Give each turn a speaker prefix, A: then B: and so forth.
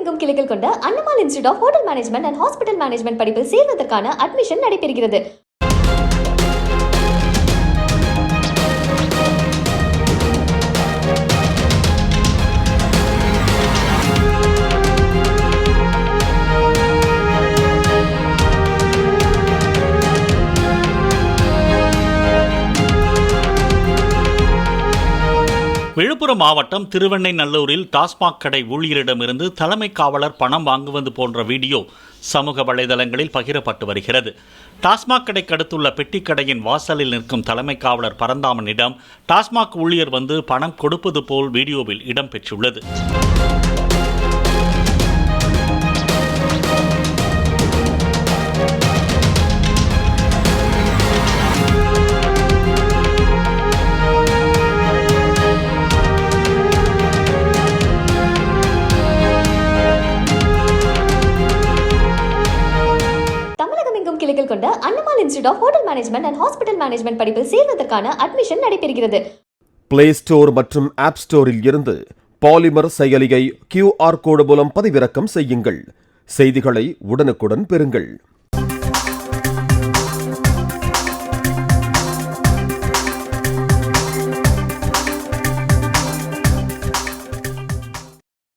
A: தமிழகமெங்கும் கிளைகள் கொண்ட Annamal institute of hotel management and hospital management படிப்பில் சேர்வதற்கான அட்மிஷன் நடைபெறுகிறது.
B: விழுப்புரம் மாவட்டம் திருவெண்ணைநல்லூரில் டாஸ்மாக் கடை ஊழியரிடமிருந்து தலைமை காவலர் பணம் வாங்குவது போன்ற வீடியோ சமூக வலைதளங்களில் பகிரப்பட்டு வருகிறது. டாஸ்மாக் கடைக்கு அடுத்துள்ள பெட்டிக்கடையின் வாசலில் நிற்கும் தலைமை காவலர் பரந்தாமனிடம் டாஸ்மாக் ஊழியர் வந்து பணம் கொடுப்பது போல் வீடியோவில் இடம்பெற்றுள்ளது.
A: தமிழகமெங்கும் கிளைகள் கொண்ட Annamal institute of hotel management and hospital management படிப்பில் சேர்வதற்கான அட்மிஷன் நடைபெறுகிறது.
C: பிளே ஸ்டோர் மற்றும் ஆப் ஸ்டோரில் இருந்து பாலிமர் செயலியை QR கோடு மூலம் பதிவிறக்கம் செய்யுங்கள். செய்திகளை உடனுக்குடன் பெறுங்கள்.